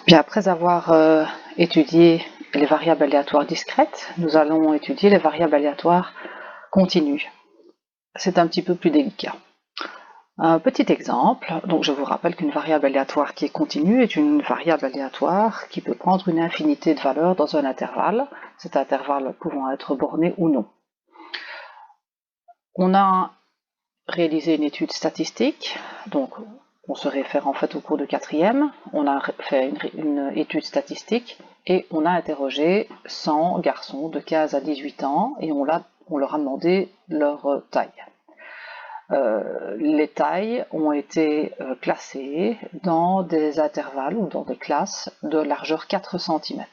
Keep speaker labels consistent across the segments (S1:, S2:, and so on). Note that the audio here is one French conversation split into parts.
S1: Bien, après avoir étudié les variables aléatoires discrètes, nous allons étudier les variables aléatoires continues. C'est un petit peu plus délicat. Un petit exemple, donc je vous rappelle qu'une variable aléatoire qui est continue est une variable aléatoire qui peut prendre une infinité de valeurs dans un intervalle, cet intervalle pouvant être borné ou non. On a réalisé une étude statistique, donc on se réfère en fait au cours de quatrième, on a fait une étude statistique et on a interrogé 100 garçons de 15 à 18 ans et on leur a demandé leur taille. Les tailles ont été classées dans des intervalles ou dans des classes de largeur 4 cm.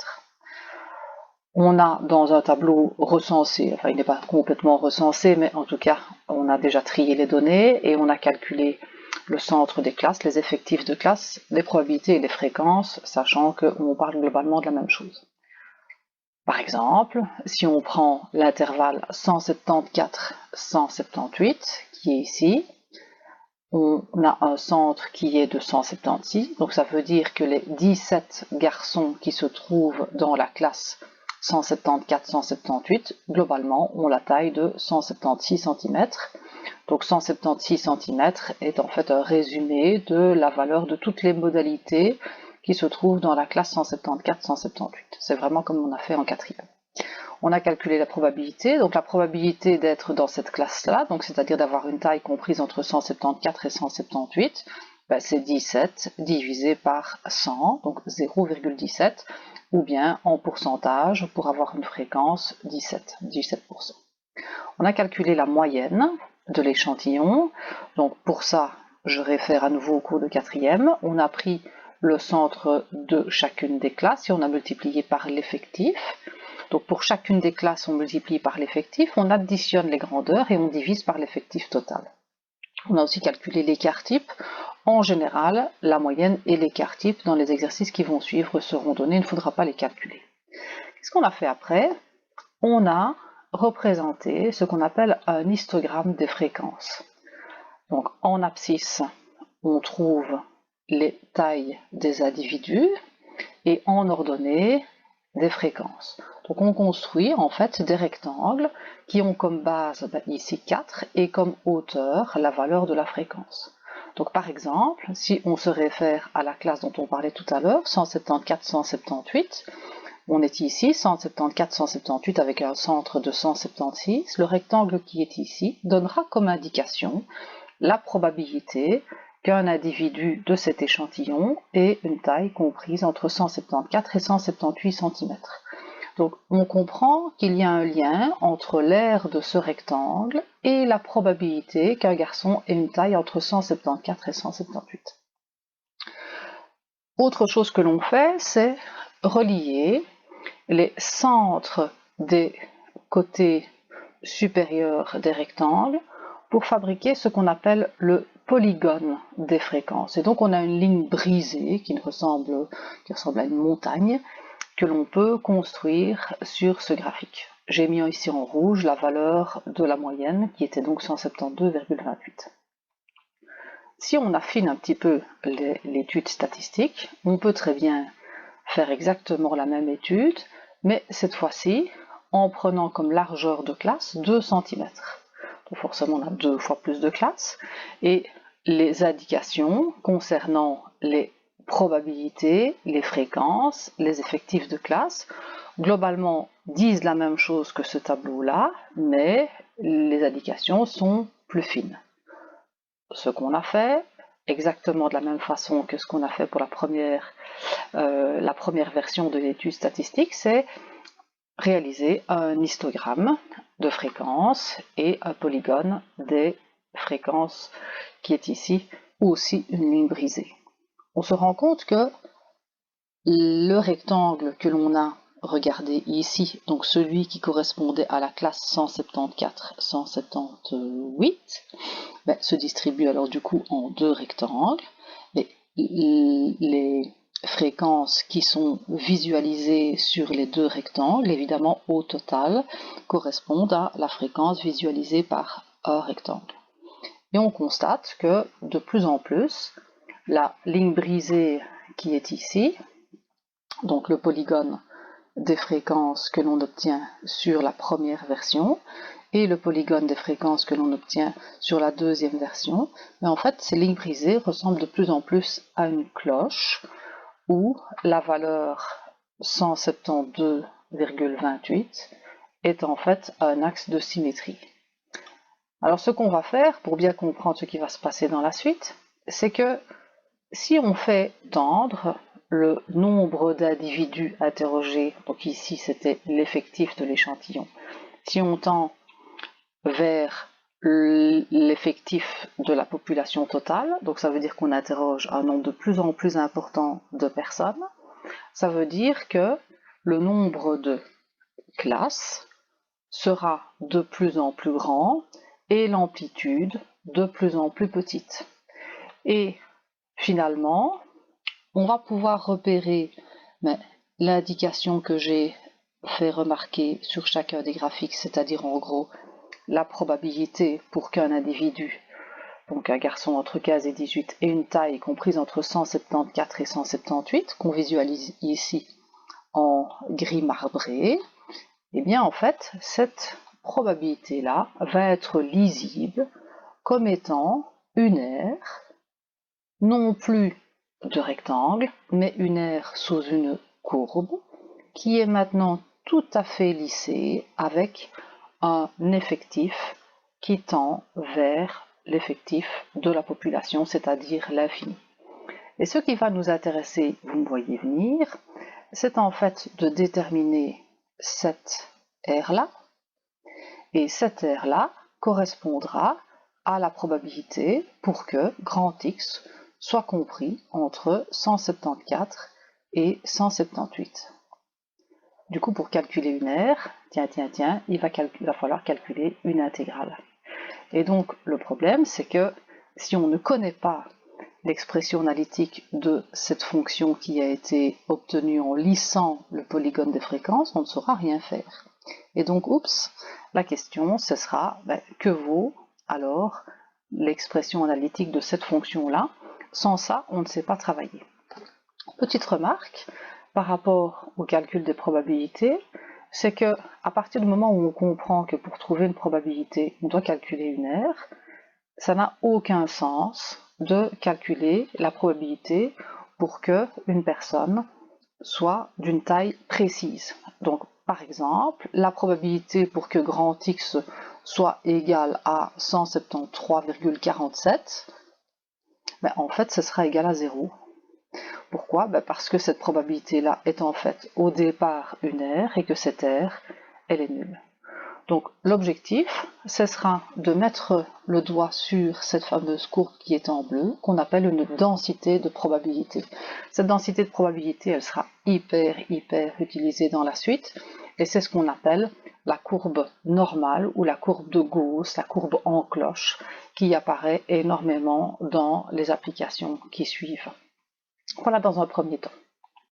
S1: On a dans un tableau recensé, enfin il n'est pas complètement recensé, mais en tout cas on a déjà trié les données et on a calculé le centre des classes, les effectifs de classe, les probabilités et les fréquences, sachant qu'on parle globalement de la même chose. Par exemple, si on prend l'intervalle 174-178, qui est ici, on a un centre qui est de 176, donc ça veut dire que les 17 garçons qui se trouvent dans la classe 174-178, globalement, ont la taille de 176 cm. Donc 176 cm est en fait un résumé de la valeur de toutes les modalités qui se trouvent dans la classe 174-178. C'est vraiment comme on a fait en quatrième. On a calculé la probabilité, donc la probabilité d'être dans cette classe-là, donc c'est-à-dire d'avoir une taille comprise entre 174 et 178, c'est 17 divisé par 100, donc 0,17, ou bien en pourcentage pour avoir une fréquence 17%. On a calculé la moyenne de l'échantillon, donc pour ça, je réfère à nouveau au cours de quatrième, on a pris le centre de chacune des classes et on a multiplié par l'effectif. Donc pour chacune des classes, on multiplie par l'effectif, on additionne les grandeurs et on divise par l'effectif total. On a aussi calculé l'écart type. En général, la moyenne et l'écart type dans les exercices qui vont suivre seront donnés, il ne faudra pas les calculer. Qu'est-ce qu'on a fait après? On a représenté ce qu'on appelle un histogramme des fréquences. Donc en abscisse, on trouve les tailles des individus et en ordonnée, des fréquences. Donc on construit en fait des rectangles qui ont comme base ici 4 et comme hauteur la valeur de la fréquence. Donc par exemple, si on se réfère à la classe dont on parlait tout à l'heure, 174-178, on est ici 174-178 avec un centre de 176, le rectangle qui est ici donnera comme indication la probabilité qu'un individu de cet échantillon ait une taille comprise entre 174 et 178 cm. Donc on comprend qu'il y a un lien entre l'aire de ce rectangle et la probabilité qu'un garçon ait une taille entre 174 et 178. Autre chose que l'on fait, c'est relier les centres des côtés supérieurs des rectangles pour fabriquer ce qu'on appelle le polygone des fréquences. Et donc on a une ligne brisée qui ressemble à une montagne que l'on peut construire sur ce graphique. J'ai mis ici en rouge la valeur de la moyenne qui était donc 172,28. Si on affine un petit peu l'étude statistique, on peut très bien faire exactement la même étude, mais cette fois-ci en prenant comme largeur de classe 2 cm. Donc forcément on a 2 fois plus de classes, et les indications concernant les probabilités, les fréquences, les effectifs de classe, globalement disent la même chose que ce tableau-là, mais les indications sont plus fines. Ce qu'on a fait, exactement de la même façon que ce qu'on a fait pour la première version de l'étude statistique, c'est réaliser un histogramme de fréquences et un polygone des fréquences qui est ici, ou aussi une ligne brisée. On se rend compte que le rectangle que l'on a regardé ici, donc celui qui correspondait à la classe 174-178, se distribue alors du coup en deux rectangles. Les fréquences qui sont visualisées sur les deux rectangles, évidemment au total, correspondent à la fréquence visualisée par un rectangle. Et on constate que de plus en plus, la ligne brisée qui est ici donc le polygone des fréquences que l'on obtient sur la première version et le polygone des fréquences que l'on obtient sur la deuxième version. Mais en fait, ces lignes brisées ressemblent de plus en plus à une cloche où la valeur 172,28 est en fait un axe de symétrie. Alors ce qu'on va faire pour bien comprendre ce qui va se passer dans la suite, c'est que si on fait tendre le nombre d'individus interrogés, donc ici c'était l'effectif de l'échantillon, si on tend vers l'effectif de la population totale, donc ça veut dire qu'on interroge un nombre de plus en plus important de personnes, ça veut dire que le nombre de classes sera de plus en plus grand et l'amplitude de plus en plus petite. Et finalement, on va pouvoir repérer l'indication que j'ai fait remarquer sur chacun des graphiques, c'est-à-dire en gros la probabilité pour qu'un individu, donc un garçon entre 15 et 18, ait une taille comprise entre 174 et 178, qu'on visualise ici en gris marbré. Et bien en fait, cette probabilité-là va être lisible comme étant une aire, non plus de rectangle, mais une aire sous une courbe, qui est maintenant tout à fait lissée avec un effectif qui tend vers l'effectif de la population, c'est-à-dire l'infini. Et ce qui va nous intéresser, vous me voyez venir, c'est en fait de déterminer cette aire-là, et cette aire-là correspondra à la probabilité pour que grand X soit compris entre 174 et 178. Du coup, pour calculer une aire, il va falloir calculer une intégrale. Et donc, le problème, c'est que si on ne connaît pas l'expression analytique de cette fonction qui a été obtenue en lissant le polygone des fréquences, on ne saura rien faire. Et donc, oups, la question, ce sera que vaut alors l'expression analytique de cette fonction-là? Sans ça, on ne sait pas travailler. Petite remarque par rapport au calcul des probabilités, c'est que à partir du moment où on comprend que pour trouver une probabilité, on doit calculer une aire, ça n'a aucun sens de calculer la probabilité pour qu'une personne soit d'une taille précise. Donc, par exemple, la probabilité pour que grand X soit égal à 173,47, en fait, ce sera égal à 0. Pourquoi? Parce que cette probabilité-là est en fait au départ une aire et que cette aire, elle est nulle. Donc l'objectif, ce sera de mettre le doigt sur cette fameuse courbe qui est en bleu, qu'on appelle une densité de probabilité. Cette densité de probabilité, elle sera hyper utilisée dans la suite, et c'est ce qu'on appelle la courbe normale ou la courbe de Gauss, la courbe en cloche, qui apparaît énormément dans les applications qui suivent. Voilà dans un premier temps.